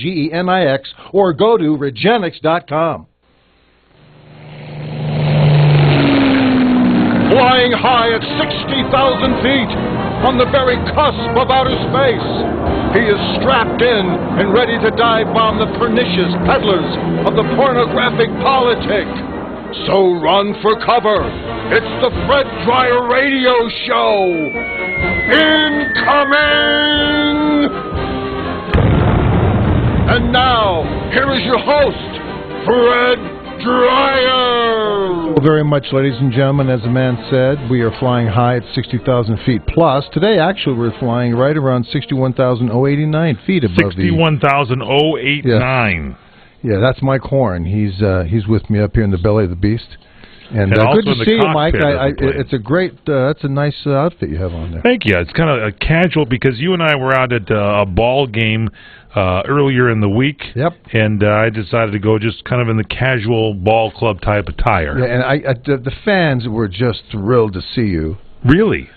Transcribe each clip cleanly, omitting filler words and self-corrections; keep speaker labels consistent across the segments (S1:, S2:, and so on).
S1: GENIX, or go to Regenix.com. Flying high at 60,000 feet, on the very cusp of outer space, he is strapped in and ready to dive bomb the pernicious peddlers of the pornographic politic. So run for cover. It's the Fred Dryeri Radio Show. Incoming! And now, here is your host, Fred Dryeri. Very much, ladies and gentlemen, as the man said, we are flying high at 60,000 feet plus. Today, actually, we're flying right around 61,089 feet above
S2: 61,089.
S1: Yeah, that's Mike Horn. He's with me up here in the belly of the beast. And good to see you, Mike. It's a great, that's a nice outfit you have on there.
S2: Thank you. It's kind of casual because you and I were out at a ball game earlier in the week.
S1: Yep.
S2: And I decided to go just kind of in the casual ball club type attire.
S1: Yeah, and the fans were just thrilled to see you.
S2: Really?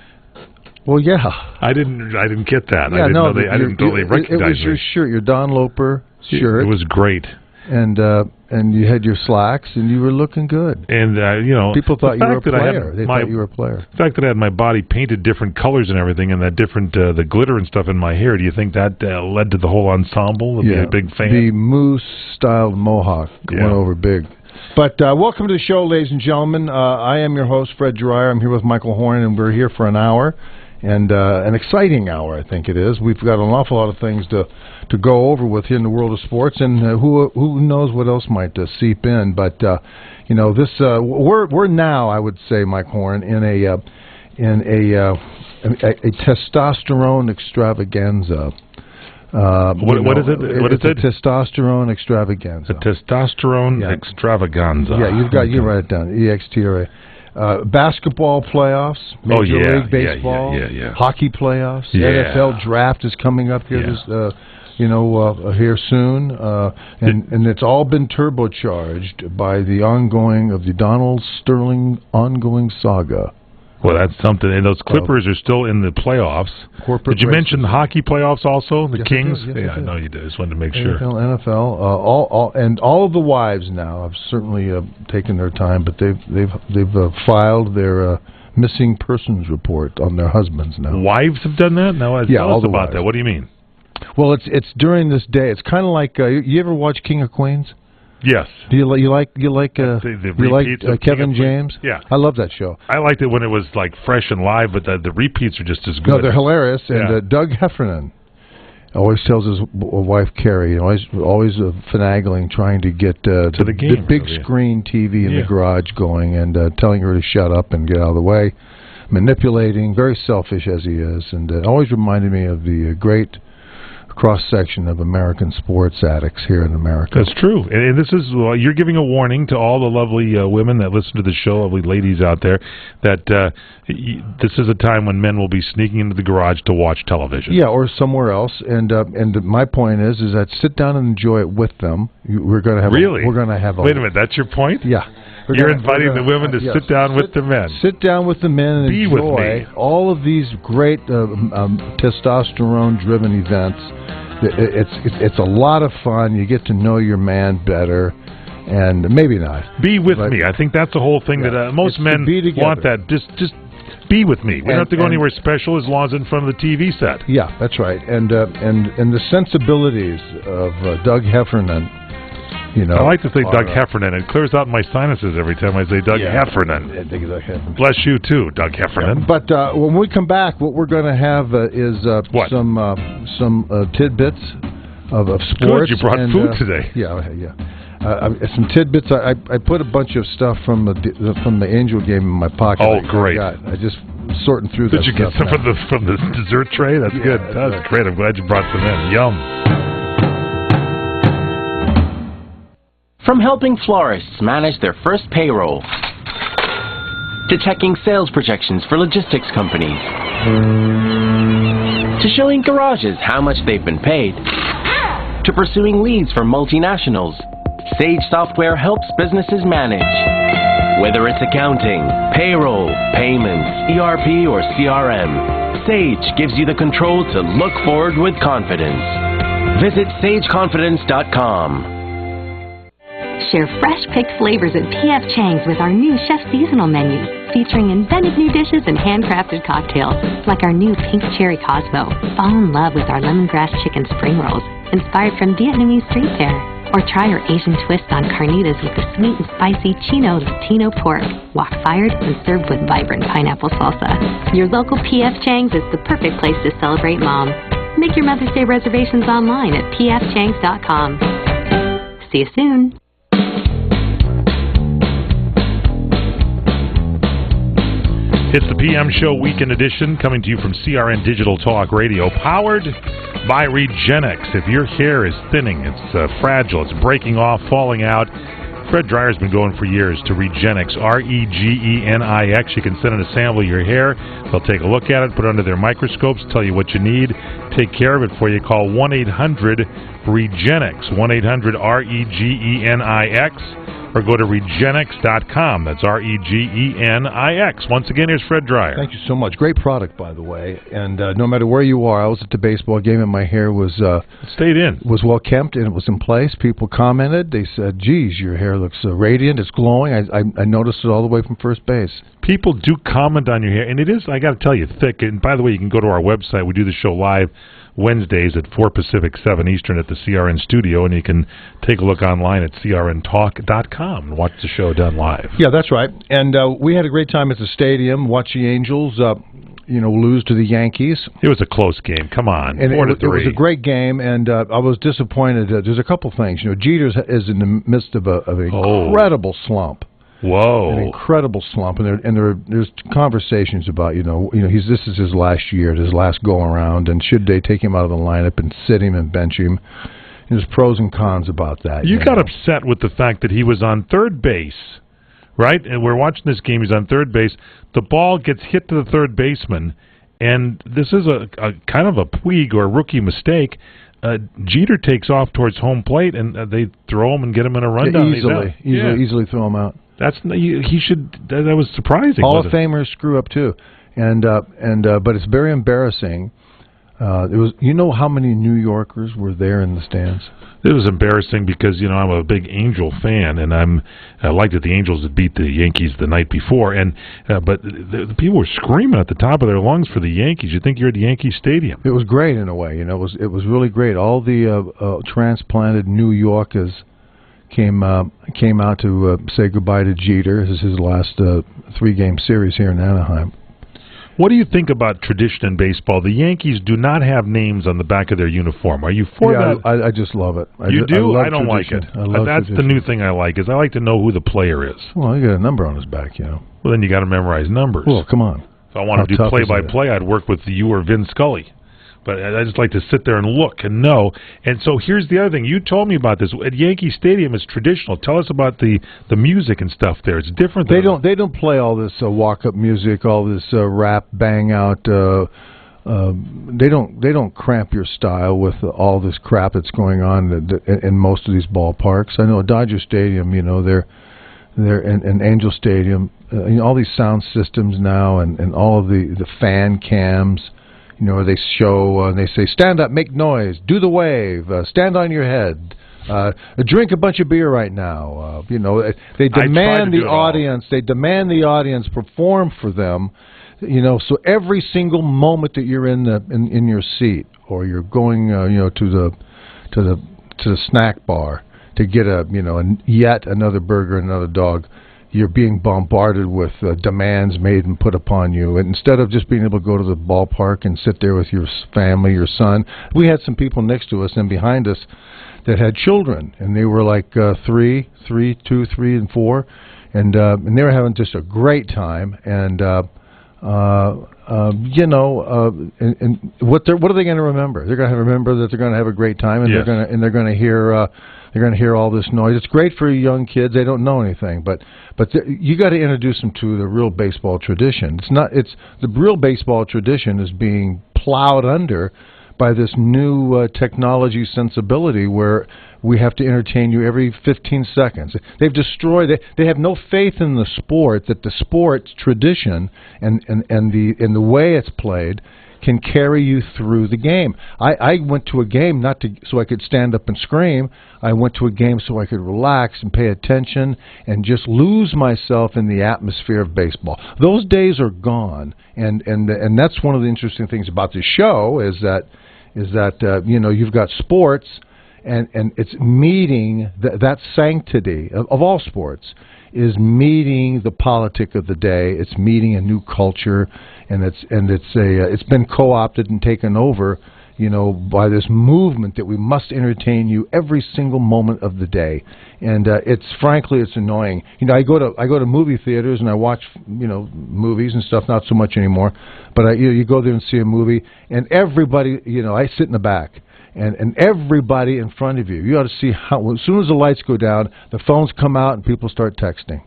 S1: Well, yeah.
S2: I didn't get that.
S1: Yeah,
S2: I didn't know they recognized me.
S1: It was your shirt, your Don Loper shirt.
S2: It was great.
S1: And you had your slacks, and you were looking good.
S2: And
S1: people thought you were a player. They thought you were a player.
S2: The fact that I had my body painted different colors and everything, and that different the glitter and stuff in my hair. Do you think that led to the whole ensemble of being a big fan?
S1: The moose-styled mohawk went over big. But welcome to the show, ladies and gentlemen. I am your host, Fred Dryeri. I'm here with Michael Horn, and we're here for an hour. And an exciting hour, I think it is. We've got an awful lot of things to go over with here in the world of sports, and who knows what else might seep in. But this we're now, I would say, Mike Horn, in a testosterone extravaganza.
S2: What is it? What is it?
S1: Testosterone extravaganza.
S2: A testosterone extravaganza.
S1: Yeah, you write it down. EXTRA. Basketball playoffs, Major League Baseball, hockey playoffs, NFL draft is coming up here here soon, and it's all been turbocharged by the ongoing of the Donald Sterling ongoing saga.
S2: Well, that's something. And those Clippers are still in the playoffs. Did you mention the hockey playoffs also? The Kings? I know you did. I just wanted to make sure.
S1: NFL, all of the wives now have certainly taken their time, but they've filed their missing persons report on their husbands now.
S2: Wives have done that? No, tell us about that. What do you mean?
S1: Well, it's during this day. It's kind of like you ever watch King of Queens?
S2: Yes.
S1: Do you like Kevin James?
S2: Yeah.
S1: I love that show.
S2: I liked it when it was like fresh and live, but the repeats are just as good.
S1: No, they're hilarious. And Doug Heffernan always tells his wife Carrie, always finagling, trying to get the big screen TV in the garage going, and telling her to shut up and get out of the way, manipulating, very selfish as he is, and it always reminded me of the great cross-section of American sports addicts here in America.
S2: That's true. And this is, you're giving a warning to all the lovely women that listen to the show, lovely ladies out there, that this is a time when men will be sneaking into the garage to watch television.
S1: Yeah, or somewhere else. And my point is that sit down and enjoy it with them. We're going to have we're going to have
S2: Wait a minute, that's your point?
S1: Yeah.
S2: You're inviting the women to sit down with the men.
S1: Sit down with the men and enjoy all of these great testosterone-driven events. It's a lot of fun. You get to know your man better, and maybe not.
S2: Be with me. I think that's the whole thing that most men want. That just be with me. We don't have to go anywhere special as long as it's in front of the TV set.
S1: Yeah, that's right. And the sensibilities of Doug Heffernan.
S2: I like to say Doug Heffernan. It clears out my sinuses every time I say Doug Heffernan. Bless you too, Doug Heffernan.
S1: Yeah, but when we come back, what we're going to have is some tidbits of sports.
S2: Good, you brought food today.
S1: Some tidbits. I put a bunch of stuff from the Angel game in my pocket.
S2: Oh, great!
S1: I just sorting through that.
S2: Did you get some from the dessert tray? That's good. That's great. I'm glad you brought some in. Yum.
S3: From helping florists manage their first payroll, to checking sales projections for logistics companies, to showing garages how much they've been paid, to pursuing leads for multinationals, Sage Software helps businesses manage. Whether it's accounting, payroll, payments, ERP, or CRM, Sage gives you the control to look forward with confidence. Visit SageConfidence.com.
S4: Share fresh picked flavors at P.F. Chang's with our new Chef Seasonal menus, featuring inventive new dishes and handcrafted cocktails, like our new Pink Cherry Cosmo. Fall in love with our lemongrass chicken spring rolls, inspired from Vietnamese street fare. Or try our Asian twist on carnitas with the sweet and spicy Chino Latino pork, wok-fired and served with vibrant pineapple salsa. Your local P.F. Chang's is the perfect place to celebrate Mom. Make your Mother's Day reservations online at pfchangs.com. See you soon.
S2: It's the PM Show Weekend Edition, coming to you from CRN Digital Talk Radio, powered by Regenix. If your hair is thinning, it's fragile, it's breaking off, falling out, Fred Dryer's been going for years to Regenix, R-E-G-E-N-I-X. You can send in a sample of your hair. They'll take a look at it, put it under their microscopes, tell you what you need, take care of it for you. Call 1-800-REGENIX, 1-800-REGENIX. Or go to Regenix.com. That's R-E-G-E-N-I-X. Once again, here's Fred Dryer.
S1: Thank you so much. Great product, by the way. And no matter where you are, I was at the baseball game and my hair was
S2: stayed in.
S1: Was well kept and it was in place. People commented. They said, "Geez, your hair looks radiant. It's glowing." I noticed it all the way from first base.
S2: People do comment on your hair, and it is, I got to tell you, thick. And by the way, you can go to our website. We do the show live Wednesdays at 4 Pacific, 7 Eastern at the CRN studio, and you can take a look online at crntalk.com and watch the show done live.
S1: Yeah, that's right. And we had a great time at the stadium, watch the Angels lose to the Yankees.
S2: It was a close game. Come on,
S1: and
S2: 4-3.
S1: It was a great game, and I was disappointed. There's a couple things. Jeter is in the midst of an incredible slump.
S2: Whoa!
S1: An incredible slump, and there's conversations about this is his last year, his last go around, and should they take him out of the lineup and sit him and bench him? And there's pros and cons about that.
S2: You got upset with the fact that he was on third base, right? And we're watching this game. He's on third base. The ball gets hit to the third baseman, and this is a kind of a Puig or a rookie mistake. Jeter takes off towards home plate, and they throw him and get him in a rundown.
S1: Easily throw him out.
S2: He should. That was surprising.
S1: Hall of Famers screw up too, but it's very embarrassing. It was. How many New Yorkers were there in the stands?
S2: It was embarrassing because I'm a big Angel fan, and I like that the Angels had beat the Yankees the night before, but the people were screaming at the top of their lungs for the Yankees. You think you're at the Yankee Stadium? It
S1: was great in a way. It was really great. All the transplanted New Yorkers came out to say goodbye to Jeter. This is his last 3-game series here in Anaheim.
S2: What do you think about tradition in baseball? The Yankees do not have names on the back of their uniform. Are you for that?
S1: I just love it.
S2: You do? I don't like it. That's
S1: tradition.
S2: the new thing I like, is I like to know who the player is.
S1: Well, you got a number on his back,
S2: Well, then you got to memorize numbers.
S1: Well, come on.
S2: If I want to do play-by-play, I'd work with you or Vin Scully. But I just like to sit there and look and know. And so here's the other thing. You told me about this. At Yankee Stadium, it's traditional. Tell us about the music and stuff there. It's different.
S1: They don't play all this walk-up music, all this rap bang out. They don't cramp your style with all this crap that's going on in most of these ballparks. I know at Dodger Stadium, they're in Angel Stadium. All these sound systems now, and all of the fan cams. They show and they say, "Stand up, make noise, do the wave, stand on your head, drink a bunch of beer right now." They demand the audience. They demand the audience perform for them. So every single moment that you're in your seat, or you're going, to the snack bar to get yet another burger, another dog. You're being bombarded with demands made and put upon you. And instead of just being able to go to the ballpark and sit there with your family, your son, we had some people next to us and behind us that had children, and they were like 2, 3, and 4, and they were having just a great time. And and what are they going to remember? They're going to remember that they're going to have a great time, and they're going to hear. They're going to hear all this noise. It's great for young kids. They don't know anything, but you got to introduce them to the real baseball tradition. It's the real baseball tradition is being plowed under by this new technology sensibility where we have to entertain you every 15 seconds. They've destroyed it. They have no faith in the sport, that the sport's tradition and the way it's played can carry you through the game. I went to a game so I could stand up and scream. I went to a game so I could relax and pay attention and just lose myself in the atmosphere of baseball. Those days are gone, and that's one of the interesting things about this show is that you've got sports, and it's meeting that sanctity of all sports is meeting the politic of the day. It's meeting a new culture, and it's been co-opted and taken over, by this movement that we must entertain you every single moment of the day. And it's annoying. I go to movie theaters and I watch movies and stuff. Not so much anymore, but you go there and see a movie, and everybody, I sit in the back. And everybody in front of you ought to see how, as soon as the lights go down, the phones come out and people start texting.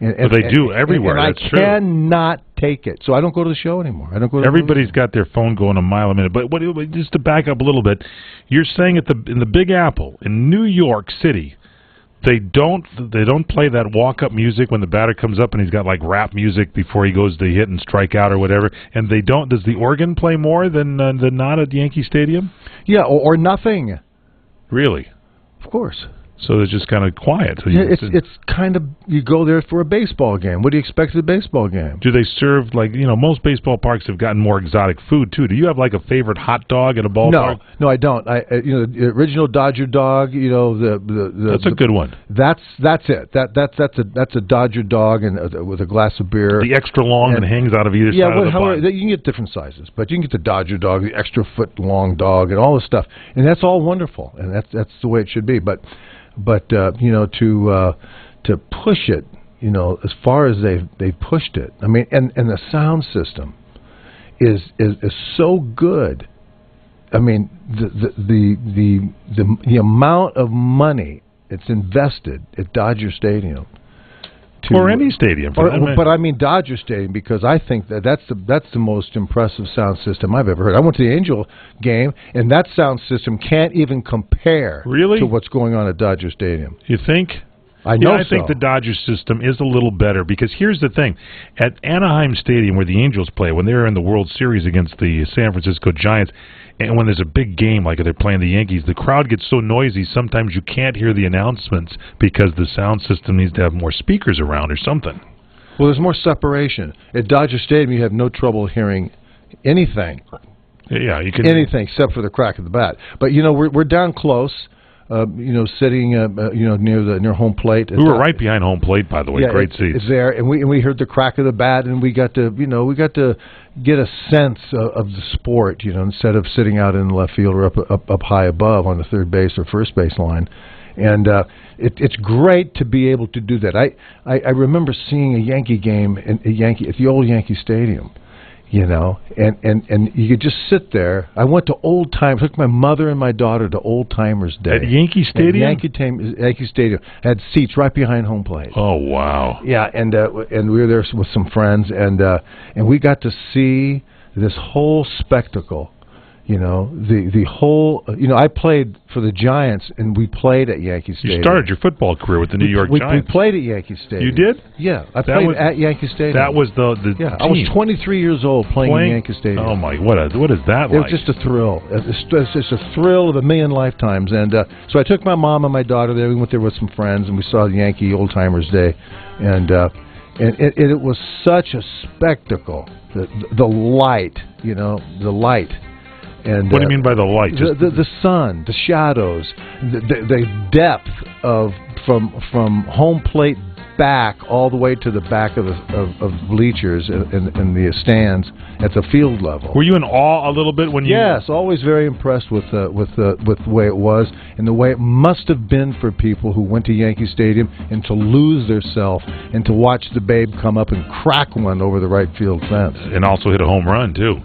S2: But they do everywhere.
S1: And
S2: that's true.
S1: I cannot take it, so I don't go to the show anymore. I don't go.
S2: Everybody's got their phone going a mile a minute. But just to back up a little bit, you're saying in the Big Apple in New York City, they don't play that walk-up music when the batter comes up and he's got like rap music before he goes to hit and strike out or whatever. And they don't. Does the organ play more than not at Yankee Stadium?
S1: Yeah, or nothing.
S2: Really?
S1: Of course.
S2: So it's just kind of quiet. So
S1: it's kind of, you go there for a baseball game. What do you expect at a baseball game?
S2: Do they serve, most baseball parks have gotten more exotic food, too. Do you have, a favorite hot dog at a ballpark?
S1: No, I don't. The original Dodger dog,
S2: that's a good one.
S1: That's it. That's a Dodger dog and with a glass of beer.
S2: The extra long and hangs out of either side of the bun.
S1: You can get different sizes, but you can get the Dodger dog, the extra foot long dog, and all this stuff. And that's all wonderful, and that's the way it should be. But to push it, as far as they pushed it, I mean, and the sound system is so good. I mean, the amount of money it's invested at Dodger Stadium,
S2: or any stadium,
S1: but I mean Dodger Stadium, because I think that's the most impressive sound system I've ever heard. I went to the Angel game, and that sound system can't even compare to what's going on at Dodger Stadium.
S2: You think? I think the Dodger system is a little better, because here's the thing. At Anaheim Stadium, where the Angels play, when they're in the World Series against the San Francisco Giants, and when there's a big game like they're playing the Yankees, the crowd gets so noisy sometimes you can't hear the announcements because the sound system needs to have more speakers around or something.
S1: Well, there's more separation. At Dodger Stadium, you have no trouble hearing anything.
S2: Yeah, you can
S1: anything except for the crack of the bat. But we're down close. Sitting near home plate.
S2: We were right behind home plate, by the way.
S1: Yeah,
S2: great seats.
S1: It's there, and we heard the crack of the bat, and we got to get a sense of the sport. Instead of sitting out in the left field or up high above on the third base or first base line, and it's great to be able to do that. I remember seeing a Yankee game at the old Yankee Stadium. And you could just sit there. I went to Old Timers. Took my mother and my daughter to Old Timers Day
S2: at Yankee Stadium.
S1: Yankee Stadium had seats right behind home plate.
S2: Oh wow!
S1: Yeah, and we were there with some friends, and we got to see this whole spectacle. The whole. I played for the Giants, and we played at Yankee Stadium.
S2: You started your football career with the New York Giants.
S1: We played at Yankee Stadium.
S2: You did?
S1: Yeah, I played at Yankee Stadium.
S2: That was the
S1: yeah.
S2: team.
S1: I was 23 years old playing in Yankee Stadium.
S2: Oh my! What is that like?
S1: It was just a thrill. It's just a thrill of a million lifetimes. And so I took my mom and my daughter there. We went there with some friends, and we saw the Yankee Old Timers Day, and it was such a spectacle. The light, the light. And
S2: what do you mean by the light?
S1: The sun, the shadows, the depth of from home plate back all the way to the back of bleachers in the stands at the field level.
S2: Were you in awe a little bit when you?
S1: Yes, always very impressed with the way it was and the way it must have been for people who went to Yankee Stadium and to lose theirself and to watch the babe come up and crack one over the right field fence
S2: and also hit a home run too.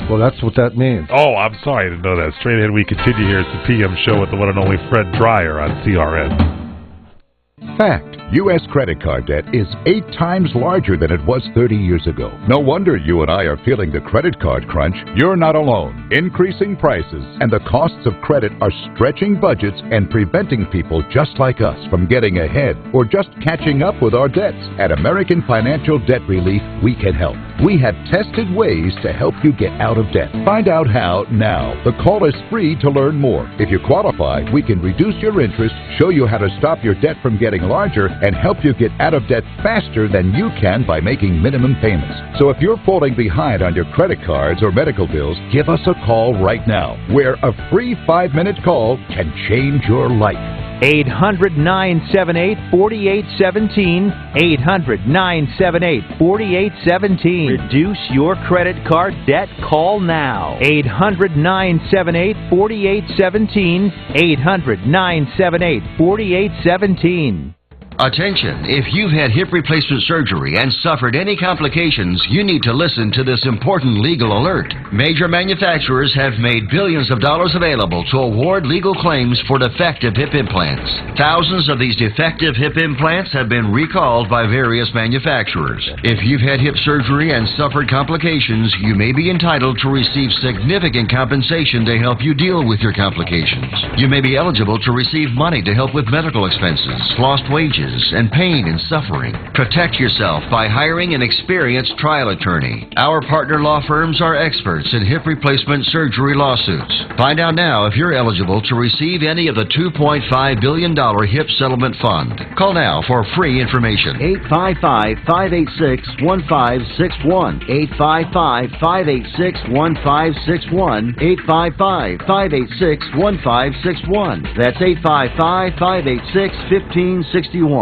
S1: Well, that's what that means.
S2: Oh, I'm sorry, I didn't know that. Straight ahead, we continue here at the PM show with the one and only Fred Dryeri on CRN.
S5: Fact. U.S. credit card debt is 8 times larger than it was 30 years ago. No wonder you and I are feeling the credit card crunch. You're not alone. Increasing prices and the costs of credit are stretching budgets and preventing people just like us from getting ahead or just catching up with our debts. At American Financial Debt Relief, we can help. We have tested ways to help you get out of debt. Find out how now. The call is free to learn more. If you qualify, we can reduce your interest, show you how to stop your debt from getting larger, and help you get out of debt faster than you can by making minimum payments. So if you're falling behind on your credit cards or medical bills, give us a call right now, where a free 5-minute call can change your life.
S6: 800-978-4817. 800-978-4817. Reduce your credit card debt. Call now. 800-978-4817. 800-978-4817.
S7: Attention, if you've had hip replacement surgery and suffered any complications, you need to listen to this important legal alert. Major manufacturers have made billions of dollars available to award legal claims for defective hip implants. Thousands of these defective hip implants have been recalled by various manufacturers. If you've had hip surgery and suffered complications, you may be entitled to receive significant compensation to help you deal with your complications. You may be eligible to receive money to help with medical expenses, lost wages, and pain and suffering. Protect yourself by hiring an experienced trial attorney. Our partner law firms are experts in hip replacement surgery lawsuits. Find out now if you're eligible to receive any of the $2.5 billion HIP settlement fund. Call now for free information.
S6: 855-586-1561. 855-586-1561. 855-586-1561. That's 855-586-1561.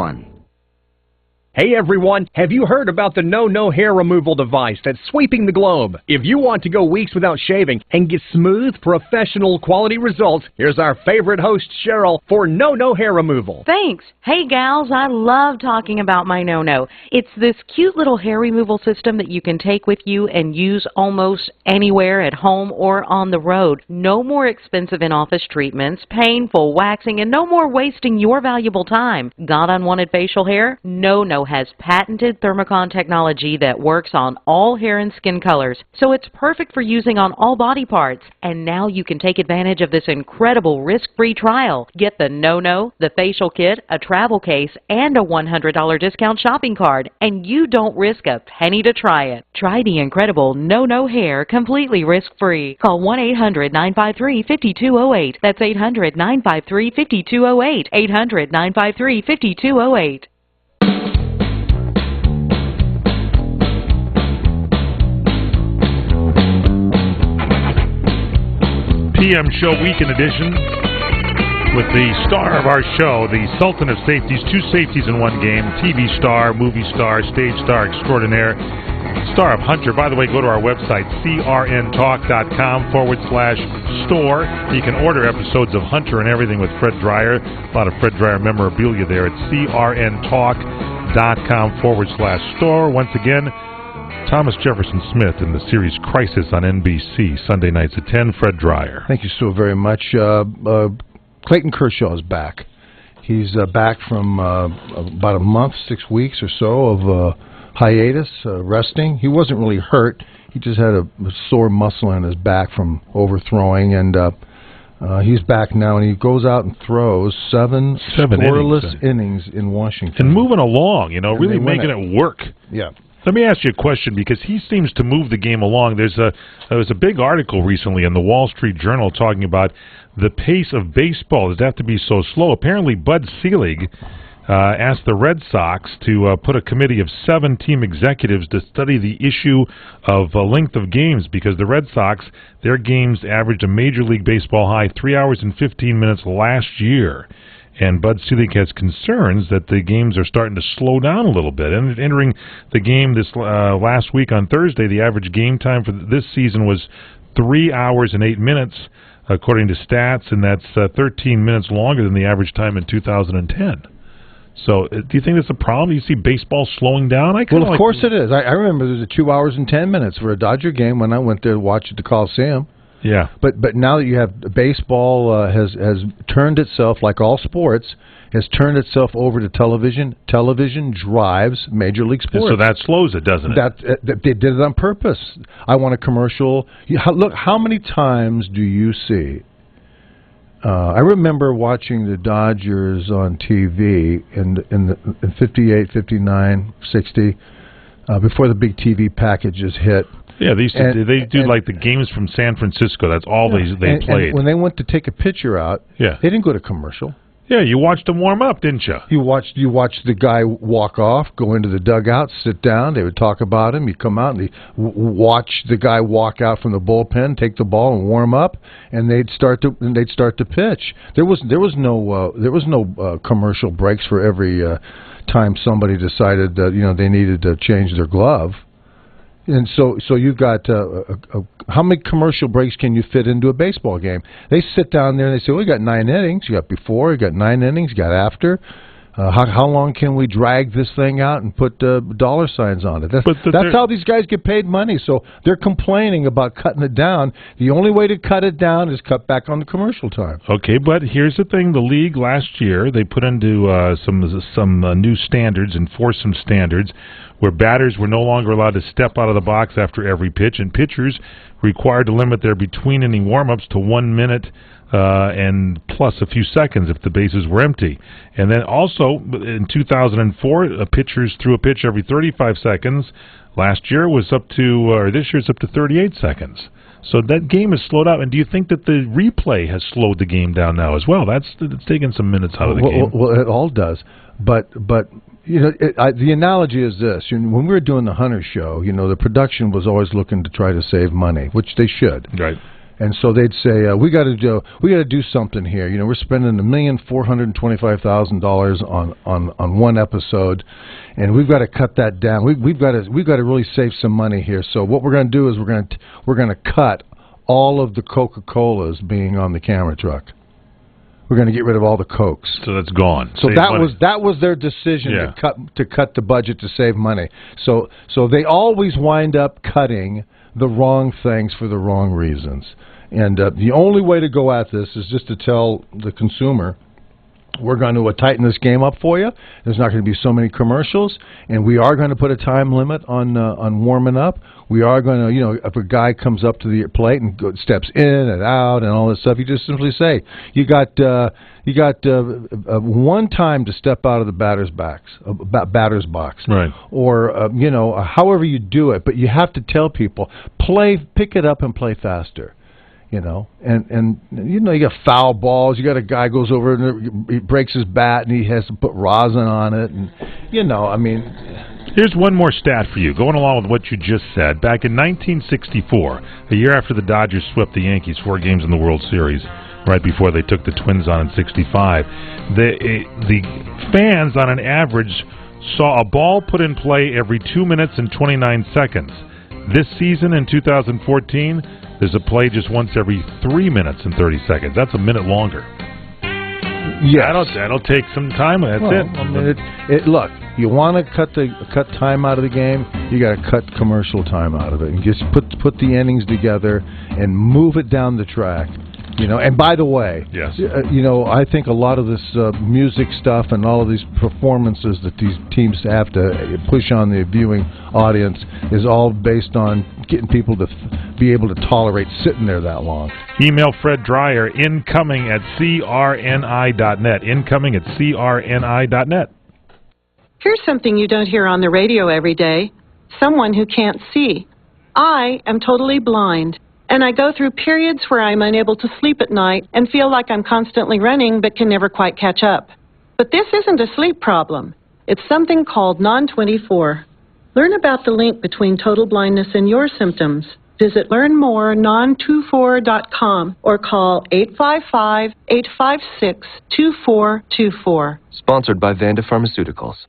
S8: Hey everyone, have you heard about the No hair removal device that's sweeping the globe? If you want to go weeks without shaving and get smooth, professional quality results, here's our favorite host, Cheryl, for No hair removal.
S9: Thanks. Hey gals, I love talking about my No. It's this cute little hair removal system that you can take with you and use almost anywhere at home or on the road. No more expensive in-office treatments, painful waxing, and no more wasting your valuable time. Got unwanted facial hair? No has patented Thermocon technology that works on all hair and skin colors, so it's perfect for using on all body parts. And now you can take advantage of this incredible risk-free trial. Get the No, the facial kit, a travel case, and a $100 discount shopping card, and you don't risk a penny to try it. Try the incredible No hair completely risk-free. Call 1-800-953-5208. That's 800-953-5208. 800-953-5208.
S2: PM Show Weekend Edition with the star of our show, the Sultan of Safeties, 2 safeties in one game, TV star, movie star, stage star extraordinaire, star of Hunter. By the way, go to our website, crntalk.com/store. You can order episodes of Hunter and Everything with Fred Dryeri. A lot of Fred Dryeri memorabilia there at crntalk.com/store. Once again, Thomas Jefferson Smith in the series Crisis on NBC, Sunday nights at 10. Fred Dryeri.
S1: Thank you so very much. Clayton Kershaw is back. He's back from about a month, 6 weeks or so of hiatus, resting. He wasn't really hurt. He just had a sore muscle in his back from overthrowing, and he's back now, and he goes out and throws seven scoreless innings in Washington.
S2: And moving along, really making it work.
S1: Yeah.
S2: Let me ask you a question, because he seems to move the game along. There was a big article recently in the Wall Street Journal talking about the pace of baseball. Does it have to be so slow? Apparently, Bud Selig asked the Red Sox to put a committee of 7 team executives to study the issue of length of games, because the Red Sox, their games averaged a Major League Baseball high 3 hours and 15 minutes last year. And Bud Selig has concerns that the games are starting to slow down a little bit. And entering the game this last week on Thursday, the average game time for this season was 3 hours and 8 minutes, according to stats, and that's 13 minutes longer than the average time in 2010. So do you think that's a problem? Do you see baseball slowing down?
S1: Well, of course it is. I remember there was 2 hours and 10 minutes for a Dodger game when I went there to watch at the Coliseum.
S2: Yeah,
S1: but now that you have baseball has turned itself, like all sports, has turned itself over to television. Television drives Major League sports.
S2: And so that slows it, doesn't it?
S1: They did it on purpose. I want a commercial. Look, how many times do you see? I remember watching the Dodgers on TV in 58, 59, 60. before the big TV packages hit.
S2: Yeah, they used to. They do like the games from San Francisco. That's all they played.
S1: And when they went to take a picture out, they didn't go to commercial.
S2: Yeah, you watched them warm up, didn't you?
S1: You watched the guy walk off, go into the dugout, sit down. They would talk about him. You'd come out and watch the guy walk out from the bullpen, take the ball and warm up, and they'd start to pitch. There was no commercial breaks for every time somebody decided that they needed to change their glove. And so you've got how many commercial breaks can you fit into a baseball game? They sit down there and they say, well, we got 9 innings. You got before, you got 9 innings, you got after. How long can we drag this thing out and put dollar signs on it? That's how these guys get paid money. So they're complaining about cutting it down. The only way to cut it down is cut back on the commercial time.
S2: Okay, but here's the thing. The league last year, they put into some new standards, enforced some standards, where batters were no longer allowed to step out of the box after every pitch, and pitchers required to limit their between-inning warm-ups to 1 minute and plus a few seconds if the bases were empty. And then also, in 2004, pitchers threw a pitch every 35 seconds. Last year was up to, or this year it's up to 38 seconds. So that game has slowed up. And do you think that the replay has slowed the game down now as well? It's taken some minutes out of the game.
S1: Well, it all does. But the analogy is this: when we were doing the Hunter show, the production was always looking to try to save money, which they should.
S2: Right.
S1: And so they'd say, we got to do something here. We're spending $1,425,000 on one episode, and we've got to cut that down. We've got to really save some money here. So what we're going to do is we're going to cut all of the Coca-Colas being on the camera truck. We're going to get rid of all the Cokes.
S2: So that's gone.
S1: So that was their decision to cut the budget to save money. So they always wind up cutting the wrong things for the wrong reasons. And the only way to go at this is just to tell the consumer, we're going to tighten this game up for you. There's not going to be so many commercials, and we are going to put a time limit on warming up. We are going to, if a guy comes up to the plate and steps in and out and all this stuff, you just simply say, you got one time to step out of the batter's box,
S2: right?
S1: Or however you do it, but you have to tell people, pick it up and play faster. You got foul balls. You got a guy goes over and he breaks his bat and he has to put rosin on it, and
S2: Here's one more stat for you, going along with what you just said. Back in 1964, a year after the Dodgers swept the Yankees 4 games in the World Series, right before they took the Twins on in 65, the fans on an average saw a ball put in play every 2 minutes and 29 seconds. This season in 2014, there's a play just once every 3 minutes and 30 seconds. That's a minute longer.
S1: Yeah,
S2: that'll take some time. That's it.
S1: Look, you want to cut time out of the game, you got to cut commercial time out of it, and just put the innings together and move it down the track. And by the way,
S2: yes,
S1: I think a lot of this music stuff and all of these performances that these teams have to push on the viewing audience is all based on getting people to be able to tolerate sitting there that long.
S2: Email Fred Dryeri, incoming@crni.net. Incoming@crni.net.
S10: Here's something you don't hear on the radio every day. Someone who can't see. I am totally blind. And I go through periods where I'm unable to sleep at night and feel like I'm constantly running but can never quite catch up. But this isn't a sleep problem. It's something called non-24. Learn about the link between total blindness and your symptoms. Visit learnmorenon24.com or call 855-856-2424.
S11: Sponsored by Vanda Pharmaceuticals.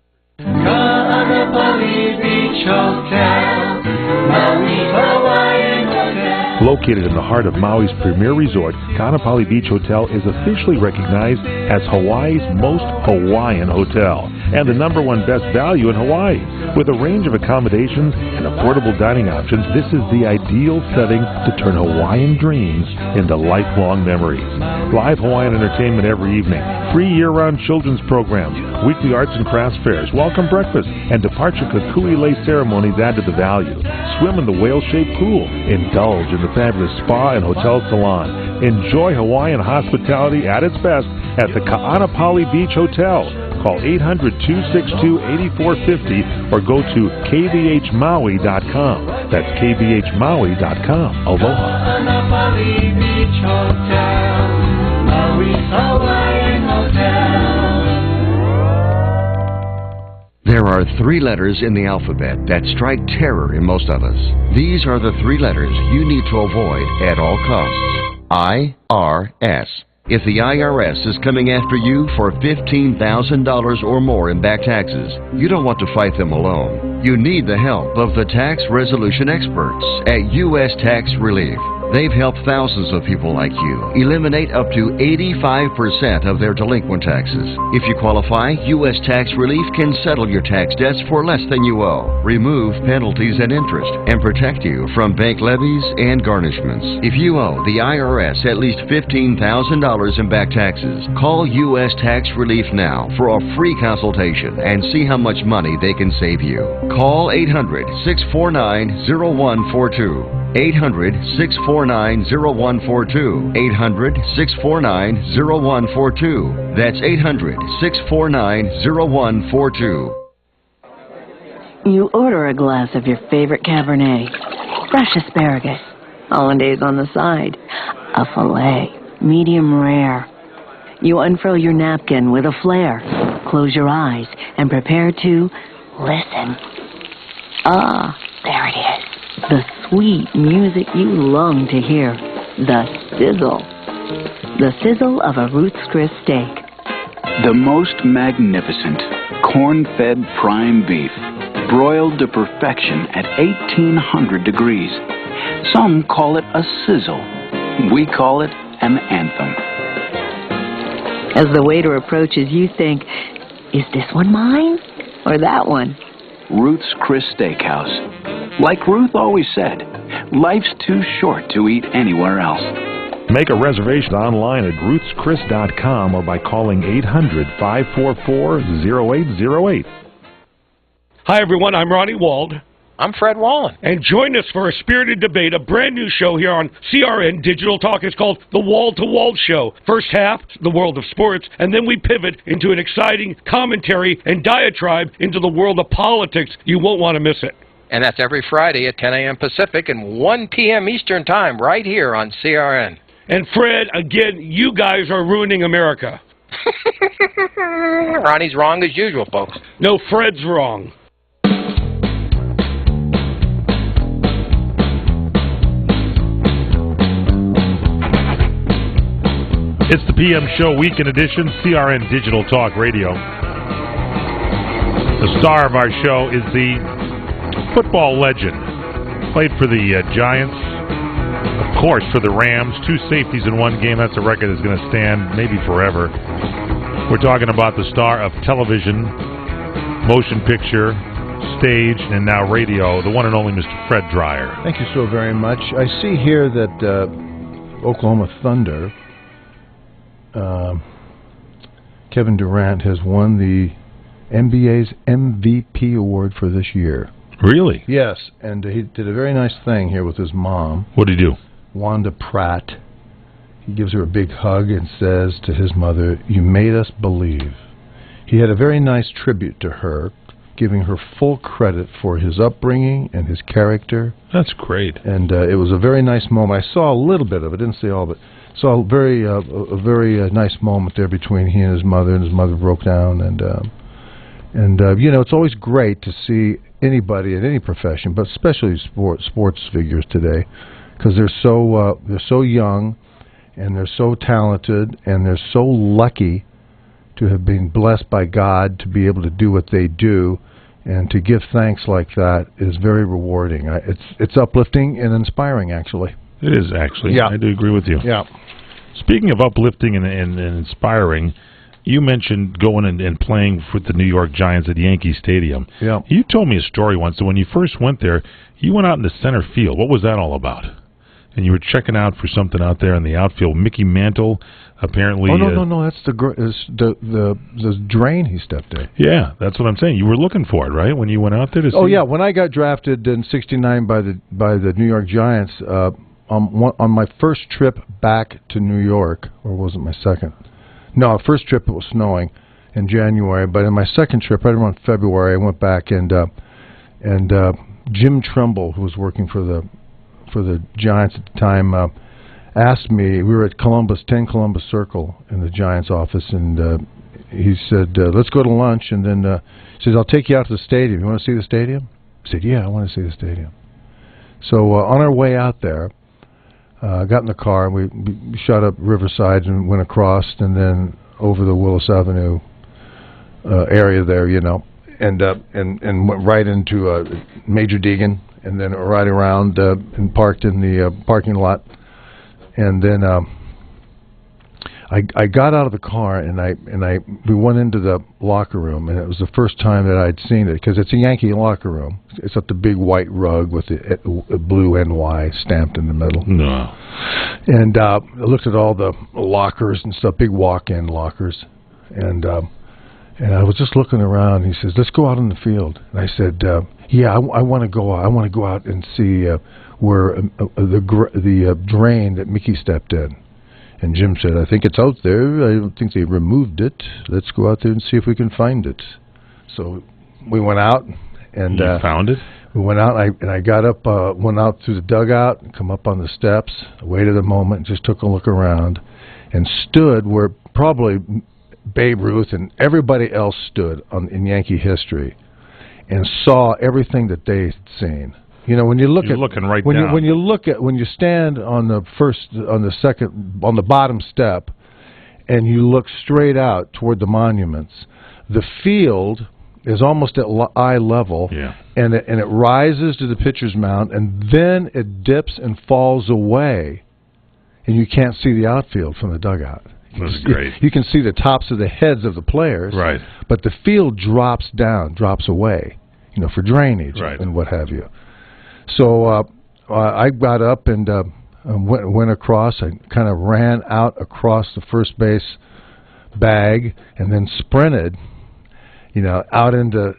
S12: Located in the heart of Maui's premier resort, Kaanapali Beach Hotel is officially recognized as Hawaii's most Hawaiian hotel and the #1 best value in Hawaii. With a range of accommodations and affordable dining options, this is the ideal setting to turn Hawaiian dreams into lifelong memories. Live Hawaiian entertainment every evening, free year-round children's programs, weekly arts and crafts fairs, welcome breakfast, and departure kukui lei ceremonies add to the value. Swim in the whale-shaped pool, indulge in the fabulous spa and hotel salon. Enjoy Hawaiian hospitality at its best at the Kaanapali Beach Hotel. Call 800-262-8450 or go to kvhmaui.com. That's kvhmaui.com. Aloha.
S7: There are 3 letters in the alphabet that strike terror in most of us. These are the 3 letters you need to avoid at all costs. IRS. If the IRS is coming after you for $15,000 or more in back taxes, you don't want to fight them alone. You need the help of the tax resolution experts at U.S. Tax Relief. They've helped thousands of people like you eliminate up to 85% of their delinquent taxes. If you qualify, U.S. Tax Relief can settle your tax debts for less than you owe, remove penalties and interest, and protect you from bank levies and garnishments. If you owe the IRS at least $15,000 in back taxes, call U.S. Tax Relief now for a free consultation and see how much money they can save you. Call 800-649-0142. 800-649-0142. 800-649-0142. That's 800-649-0142.
S13: You order a glass of your favorite Cabernet, fresh asparagus, hollandaise on the side, a filet, medium rare. You unfurl your napkin with a flair, close your eyes, and prepare to listen. Ah, there it is. The sweet music you long to hear. The sizzle. The sizzle of a Ruth's Chris steak.
S14: The most magnificent corn-fed prime beef, broiled to perfection at 1,800 degrees. Some call it a sizzle. We call it an anthem.
S13: As the waiter approaches, you think, is this one mine or that one?
S14: Ruth's Chris Steakhouse. Like Ruth always said, life's too short to eat anywhere else.
S12: Make a reservation online at ruthschris.com or by calling 800-544-0808.
S15: Hi, everyone. I'm Ronnie Wald.
S16: I'm Fred Wallen.
S15: And join us for a spirited debate, a brand new show here on CRN Digital Talk. It's called The Wall to Wall Show. First half, the world of sports, and then we pivot into an exciting commentary and diatribe into the world of politics. You won't want to miss it.
S16: And that's every Friday at 10 a.m. Pacific and 1 p.m. Eastern Time right here on CRN.
S15: And Fred, again, you guys are ruining America.
S16: Ronnie's wrong as usual, folks.
S15: No, Fred's wrong.
S2: It's the PM Show Weekend Edition, CRN Digital Talk Radio. The star of our show is the football legend. Played for the Giants, of course for the Rams. 2 safeties in 1 game. That's a record that's going to stand maybe forever. We're talking about the star of television, motion picture, stage, and now radio, the one and only Mr. Fred Dryeri.
S1: Thank you so very much. I see here that Oklahoma Thunder, Kevin Durant has won the NBA's MVP award for this year.
S2: Really?
S1: Yes, and he did a very nice thing here with his mom.
S2: What did he do?
S1: Wanda Pratt. He gives her a big hug and says to his mother, "You made us believe." He had a very nice tribute to her, giving her full credit for his upbringing and his character.
S2: That's great.
S1: And it was a very nice moment. I saw a little bit of it, didn't see all of it. Saw a very nice moment there between he and his mother broke down. And you know, it's always great to see anybody in any profession, but especially sports figures today, because they're so young, and they're so talented, and they're so lucky to have been blessed by God to be able to do what they do, and to give thanks like that is very rewarding. It's uplifting and inspiring, actually.
S2: It is, actually.
S1: Yeah.
S2: I do agree with you.
S1: Yeah.
S2: Speaking of uplifting and inspiring, you mentioned going and playing with the New York Giants at Yankee Stadium.
S1: Yeah.
S2: You told me a story once that when you first went there, you went out in the center field. What was that all about? And you were checking out for something out there in the outfield. Mickey Mantle, apparently.
S1: Oh no! That's the drain he stepped in.
S2: Yeah, that's what I'm saying. You were looking for it, right? When you went out there to see.
S1: Oh yeah, when I got drafted in '69 by the New York Giants, on my first trip back to New York, or was it my second? No, first trip it was snowing, in January. But in my second trip, right around February, I went back and Jim Trumbull, who was working for the Giants at the time, asked me. We were at 10 Columbus Circle in the Giants office, and he said, "Let's go to lunch." And then he says, "I'll take you out to the stadium. You want to see the stadium?" I said, "Yeah, I want to see the stadium." So on our way out there, got in the car, and we shot up Riverside and went across, and then over the Willis Avenue area there, and went right into Major Deegan, and then right around and parked in the parking lot, and then I got out of the car and we went into the locker room, and it was the first time that I'd seen it, because it's a Yankee locker room. It's got the big white rug with the blue NY stamped in the middle.
S2: No.
S1: And I looked at all the lockers and stuff, big walk-in lockers, and I was just looking around. He says, "Let's go out in the field." And I said, "Yeah, I want to go out. I want to go out and see where the drain that Mickey stepped in." And Jim said, "I think it's out there. I don't think they removed it. Let's go out there and see if we can find it." So we went out and
S2: you found it.
S1: We went out, and I got up, went out through the dugout, and come up on the steps, waited a moment, just took a look around, and stood where probably Babe Ruth and everybody else stood in Yankee history, and saw everything that they had seen. When you look
S2: You're looking right
S1: when
S2: down.
S1: when you stand on the bottom step, and you look straight out toward the monuments, the field is almost at eye level, and it rises to the pitcher's mound, and then it dips and falls away, and you can't see the outfield from the dugout.
S2: That's great.
S1: You can see the tops of the heads of the players,
S2: right?
S1: But the field drops away, for drainage and what have you. So I got up and went across. I kind of ran out across the first base bag, and then sprinted, out into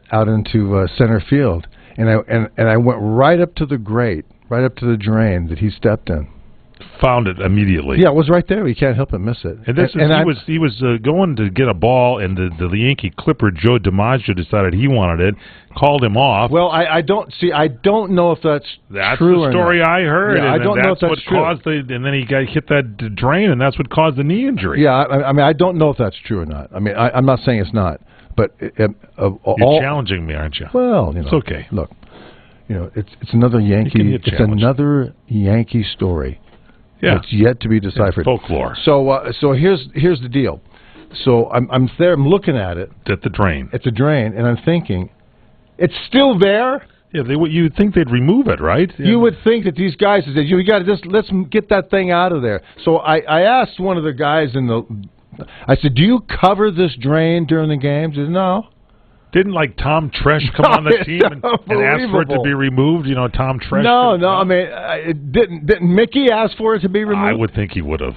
S1: center field. And I went right up to the grate, right up to the drain that he stepped in.
S2: Found it immediately.
S1: Yeah, it was right there. You can't help but miss it.
S2: And he was going to get a ball, and the Yankee Clipper Joe DiMaggio decided he wanted it, called him off.
S1: Well, I don't know if that's true.
S2: That's the story I heard.
S1: Yeah, I don't know if that's true.
S2: Caused and then he got hit that drain, and that's what caused the knee injury.
S1: Yeah, I mean, I don't know if that's true or not. I mean, I'm not saying it's not, but
S2: you're challenging me, aren't you?
S1: Well,
S2: it's okay.
S1: Look, it's another Yankee. It's another Yankee story.
S2: Yeah.
S1: It's yet to be deciphered.
S2: It's folklore.
S1: So here's the deal. So I'm there. I'm looking at it.
S2: At the drain.
S1: At the drain, and I'm thinking, it's still there.
S2: Yeah, you'd think they'd remove it, right? Yeah.
S1: You would think that these guys said, "You got to let's get that thing out of there." So I asked one of the guys I said, "Do you cover this drain during the games?" He said, "No."
S2: Didn't Tom Tresh come on the team and ask for it to be removed? Tom Tresh.
S1: No. I mean, didn't Mickey ask for it to be removed?
S2: I would think he would have.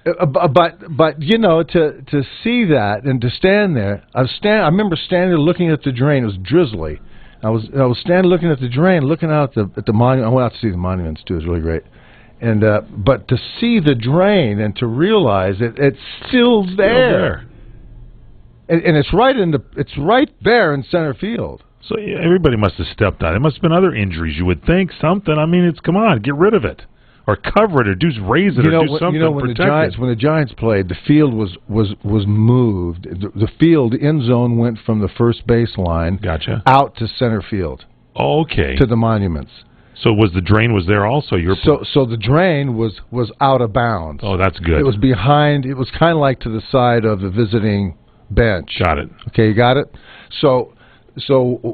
S1: But to see that and to stand there, I remember standing there looking at the drain. It was drizzly. I was standing looking at the drain, looking out at the monument. I went out to see the monuments too. It was really great. And but to see the drain and to realize it's still there. And it's right there in center field.
S2: So everybody must have stepped on it. There must have been other injuries. You would think something. I mean, come on, get rid of it, or cover it, or raise it, or do something.
S1: When the Giants played, the field was moved. The field end zone went from the first baseline, out to center field.
S2: Okay.
S1: To the monuments.
S2: So the drain was there also?
S1: So the drain was out of bounds.
S2: Oh, that's good.
S1: It was behind. It was kind of like to the side of the visiting bench.
S2: Got it.
S1: Okay, you got it. So